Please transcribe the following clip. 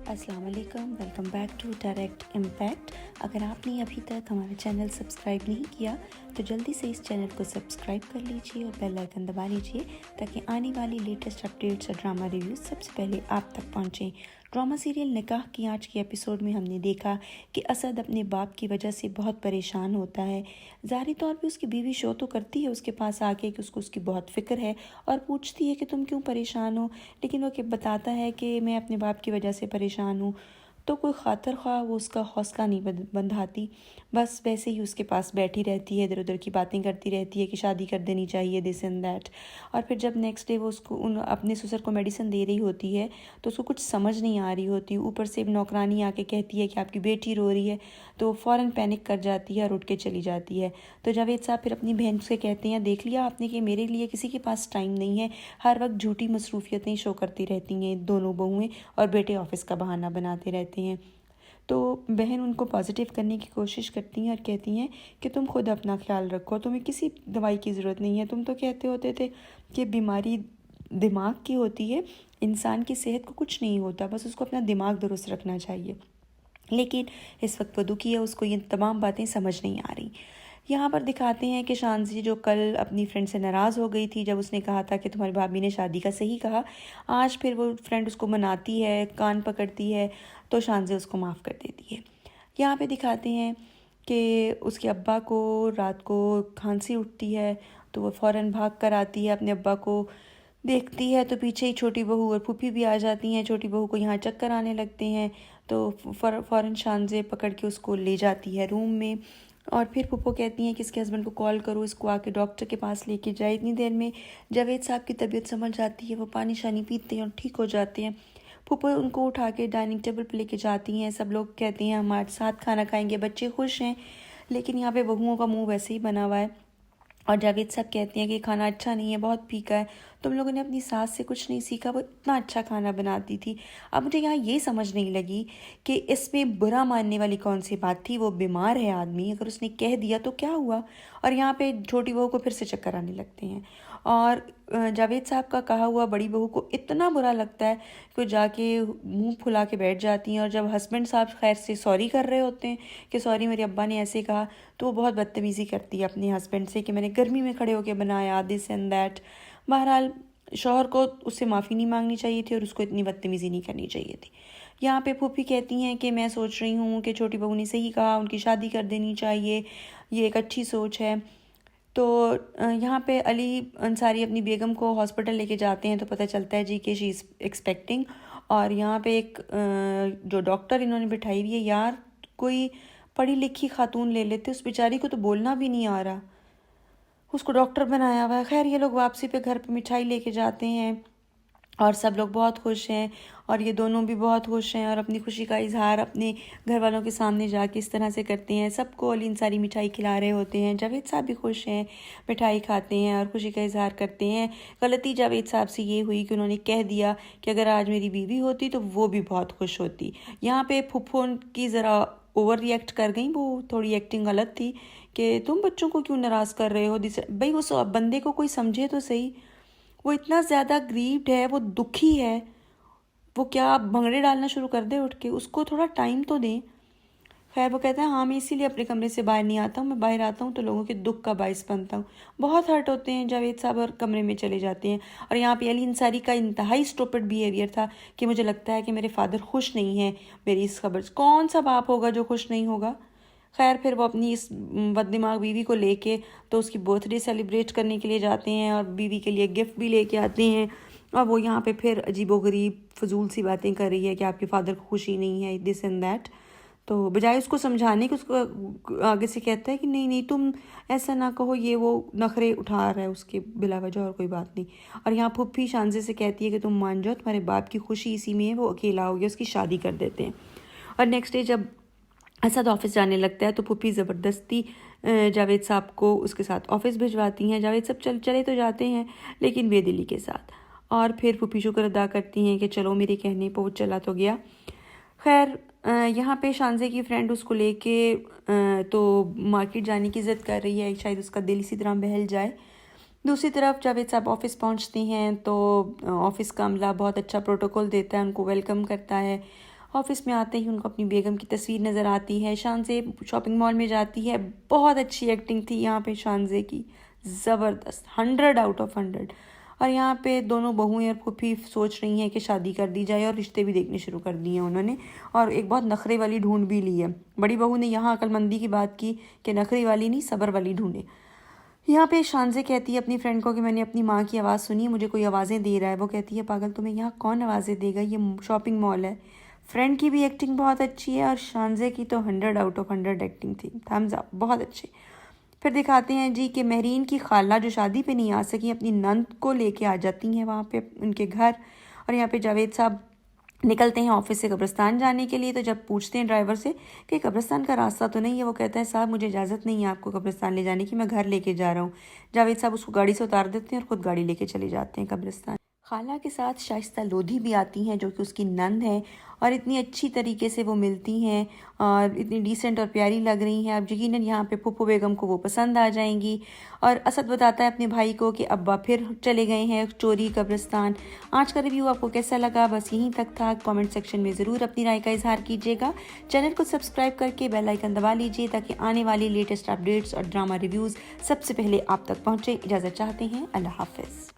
अस्सलाम वालेकुम, welcome back to Direct Impact. अगर आपने अभी तक हमारा चैनल सब्सक्राइब नहीं किया तो जल्दी से इस चैनल को सब्सक्राइब कर लीजिए और बेल आइकन दबा लीजिए ताकि आने वाली लेटेस्ट अपडेट्स और ड्रामा रिव्यूज़ सबसे पहले आप तक पहुंचें। ड्रामा सीरियल निकाह की आज के एपिसोड में हमने देखा कि असद अपने बाप की वजह से बहुत परेशान होता है। ज़ाहिरी तौर पे उसकी बीवी शो तो करती है उसके पास आके कि उसको उसकी बहुत फ़िक्र है और पूछती है कि तुम क्यों परेशान हो, लेकिन वो बताता है कि मैं अपने बाप की वजह से परेशान हूँ। तो कोई खातर ख्वाह वो उसका हौसला नहीं बंधाती, बस वैसे ही उसके पास बैठी रहती है, इधर उधर की बातें करती रहती है कि शादी कर देनी चाहिए, दिस एंड दैट। और फिर जब नेक्स्ट डे वो उसको अपने ससुर को मेडिसिन दे रही होती है तो उसको कुछ समझ नहीं आ रही होती। ऊपर से नौकरानी आके कहती है कि आपकी बेटी रो रही है, तो फ़ौरन पैनिक कर जाती है और उठ के चली जाती है। तो जावेद साहब फिर अपनी बहन से कहते हैं, देख लिया आपने कि मेरे लिए किसी के पास टाइम नहीं है, हर वक्त झूठी मसरूफियतें शो करती रहती हैं दोनों बहुएं और बेटे ऑफिस का बहाना बनाते रहते हैं। तो बहन उनको पॉजिटिव करने की कोशिश करती हैं और कहती हैं कि तुम खुद अपना ख्याल रखो, तुम्हें किसी दवाई की ज़रूरत नहीं है। तुम तो कहते होते थे कि बीमारी दिमाग की होती है, इंसान की सेहत को कुछ नहीं होता, बस उसको अपना दिमाग दुरुस्त रखना चाहिए। लेकिन इस वक्त वो दुखी है, उसको ये तमाम बातें समझ नहीं आ रही। यहाँ पर दिखाते हैं कि शांजी जो कल अपनी फ्रेंड से नाराज़ हो गई थी जब उसने कहा था कि तुम्हारी भाभी ने शादी का सही कहा, आज फिर वो फ्रेंड उसको मनाती है, कान पकड़ती है, तो शांजी उसको माफ़ कर देती है। यहाँ पे दिखाते हैं कि उसके अब्बा को रात को खांसी उठती है तो वो फ़ौरन भाग कर आती है, अपने अब्बा को देखती है तो पीछे ही छोटी बहू और फूफी भी आ जाती हैं। छोटी बहू को यहाँ चक्कर आने लगते हैं तो फ़ौरन शांजे पकड़ के उसको ले जाती है रूम में। और फिर फूफो कहती हैं कि इसके हस्बैंड को कॉल करो, इसको आके डॉक्टर के पास लेके जाए। इतनी देर में जावेद साहब की तबीयत संभल जाती है, वो पानी शानी पीते हैं और ठीक हो जाते हैं। फूफो उनको उठा के डाइनिंग टेबल पर लेके जाती हैं। सब लोग कहते हैं हमारे साथ खाना खाएंगे, बच्चे खुश हैं, लेकिन यहाँ पे बहुओं का मुंह वैसे ही बना हुआ है। और जावेद साहब कहते हैं कि खाना अच्छा नहीं है, बहुत फीका है, तुम लोगों ने अपनी सास से कुछ नहीं सीखा, वो इतना अच्छा खाना बनाती थी। अब मुझे यहाँ ये समझ नहीं लगी कि इसमें बुरा मानने वाली कौन सी बात थी। वो बीमार है आदमी, अगर उसने कह दिया तो क्या हुआ। और यहाँ पे छोटी बहू को फिर से चक्कर आने लगते हैं और जावेद साहब का कहा हुआ बड़ी बहू को इतना बुरा लगता है कि वो जाके मुंह फुला के बैठ जाती हैं। और जब हस्बैंड साहब खैर से सॉरी कर रहे होते हैं कि सॉरी मेरे अब्बा ने ऐसे कहा, तो वो बहुत बदतमीज़ी करती है अपने हस्बैंड से कि मैंने गर्मी में खड़े होकर बनाया, दिस एंड दैट। बहरहाल शौहर को उससे माफ़ी नहीं मांगनी चाहिए थी और उसको इतनी बदतमीज़ी नहीं करनी चाहिए थी। यहाँ पे फूफी कहती हैं कि मैं सोच रही हूँ कि छोटी बहू ने सही कहा, उनकी शादी कर देनी चाहिए, ये एक अच्छी सोच है। तो यहाँ पे अली अंसारी अपनी बेगम को हॉस्पिटल लेके जाते हैं तो पता चलता है जी कि शी इज़ एक्सपेक्टिंग। और यहाँ पे एक जो डॉक्टर इन्होंने बिठाई हुई है, यार कोई पढ़ी लिखी खातून ले लेते, उस बेचारी को तो बोलना भी नहीं आ रहा, उसको डॉक्टर बनाया हुआ है। खैर ये लोग वापसी पे घर पे मिठाई लेके जाते हैं और सब लोग बहुत खुश हैं और ये दोनों भी बहुत खुश हैं और अपनी खुशी का इजहार अपने घर वालों के सामने जाके इस तरह से करते हैं। सबको अली अंसारी मिठाई खिला रहे होते हैं, जावेद साहब भी खुश हैं, मिठाई खाते हैं और खुशी का इजहार करते हैं। गलती जावेद साहब से ये हुई कि उन्होंने कह दिया कि अगर आज मेरी बीवी होती तो वो भी बहुत खुश होती। यहाँ पे फुफ्फो की ज़रा ओवर रिएक्ट कर गई, वो थोड़ी एक्टिंग गलत थी कि तुम बच्चों को क्यों नाराज़ कर रहे हो। भाई वो बंदे को कोई समझे तो सही, वो इतना ज़्यादा ग्रीव्ड है, वो दुखी है, वो क्या भंगड़े डालना शुरू कर दे उठ के, उसको थोड़ा टाइम तो दें। खैर वो कहता है हाँ मैं इसीलिए अपने कमरे से बाहर नहीं आता हूँ, मैं बाहर आता हूँ तो लोगों के दुख का बाइस बनता हूँ। बहुत हर्ट होते हैं जावेद साहब और कमरे में चले जाते हैं। और यहाँ पे अली अंसारी का इंतहाई स्टूपिड बिहेवियर था कि मुझे लगता है कि मेरे फादर खुश नहीं हैं मेरी इस खबर से। कौन सा बाप होगा जो खुश नहीं होगा। खैर फिर वो अपनी इस बददिमाग बीवी को लेके तो उसकी बर्थडे सेलिब्रेट करने के लिए जाते हैं और बीवी के लिए गिफ्ट भी लेके आते हैं। और वो यहाँ पे फिर अजीबोगरीब फजूल सी बातें कर रही है कि आपके फादर को खुशी नहीं है, दिस एंड दैट। तो बजाय उसको समझाने के उसको आगे से कहता है कि नहीं नहीं तुम ऐसा ना कहो, ये वो नखरे उठा रहा है उसके बिला वजह और कोई बात नहीं। और यहाँ फुप्पी शांजे से कहती है कि तुम मान जाओ, तुम्हारे बाप की खुशी इसी में है, वो अकेला हो गया, उसकी शादी कर देते हैं। और नेक्स्ट डे जब असद ऑफिस जाने लगता है तो फुप्पी ज़बरदस्ती जावेद साहब को उसके साथ ऑफिस भिजवाती हैं। जावेद साहब चले तो जाते हैं लेकिन बेदिली के साथ। और फिर फुप्पी शुक्र अदा करती हैं कि चलो मेरे कहने पर वो चला तो गया। खैर यहाँ पे शांजे की फ्रेंड उसको लेके तो मार्केट जाने की ज़िद कर रही है, शायद उसका दिल इसी तरह बहल जाए। दूसरी तरफ जावेद साहब ऑफिस पहुँचते हैं तो ऑफिस का अमला बहुत अच्छा प्रोटोकॉल देता है, उनको वेलकम करता है ऑफिस में आते ही उनको अपनी बेगम की तस्वीर नज़र आती है। शानज़े शॉपिंग मॉल में जाती है। बहुत अच्छी एक्टिंग थी यहाँ पे शानज़े की, ज़बरदस्त, 100 आउट ऑफ 100। और यहाँ पे दोनों बहुएं और फूफी सोच रही हैं कि शादी कर दी जाए और रिश्ते भी देखने शुरू कर दिए हैं उन्होंने, और एक बहुत नखरे वाली ढूंढ भी ली है। बड़ी बहू ने यहाँ अक्लमंदी की बात की कि नखरे वाली नहीं, सब्र वाली ढूंढे। यहाँ पे शानज़े कहती है अपनी फ्रेंड को कि मैंने अपनी माँ की आवाज़ सुनी, मुझे कोई आवाज़ें दे रहा है। वो कहती है पागल, तुम्हें यहाँ कौन आवाज़ें देगा, ये शॉपिंग मॉल है। फ्रेंड की भी एक्टिंग बहुत अच्छी है और शानज़े की तो 100 आउट ऑफ 100 एक्टिंग थी, थम्स अप, बहुत अच्छी। फिर दिखाते हैं जी कि महरीन की खाला जो शादी पे नहीं आ सकी, अपनी नंद को लेके आ जाती हैं वहाँ पे उनके घर। और यहाँ पे जावेद साहब निकलते हैं ऑफिस से कब्रिस्तान जाने के लिए। तो जब पूछते हैं ड्राइवर से कि कब्रिस्तान का रास्ता तो नहीं है, वो कहता है साहब मुझे इजाज़त नहीं है आपको कब्रिस्तान ले जाने की, मैं घर लेके जा रहा हूँ। जावेद साहब उसको गाड़ी से उतार देते हैं और ख़ुद गाड़ी लेके चले जाते हैं कब्रिस्तान। खाला के साथ शाइस्ता लोधी भी आती हैं जो कि उसकी नंद है, और इतनी अच्छी तरीके से वो मिलती हैं और इतनी डिसेंट और प्यारी लग रही हैं। अब यकीनन यहाँ पे फूफू बेगम को वो पसंद आ जाएंगी। और असद बताता है अपने भाई को कि अब्बा फिर चले गए हैं चोरी कब्रिस्तान। आज का रिव्यू आपको कैसा लगा, बस यहीं तक था। कमेंट सेक्शन में ज़रूर अपनी राय का इजहार कीजिएगा। चैनल को सब्सक्राइब करके बेल आइकन दबा लीजिए ताकि आने वाली लेटेस्ट अपडेट्स और ड्रामा रिव्यूज़ सबसे पहले आप तक पहुँचे। इजाज़त चाहते हैं, अल्लाह हाफ़िज़।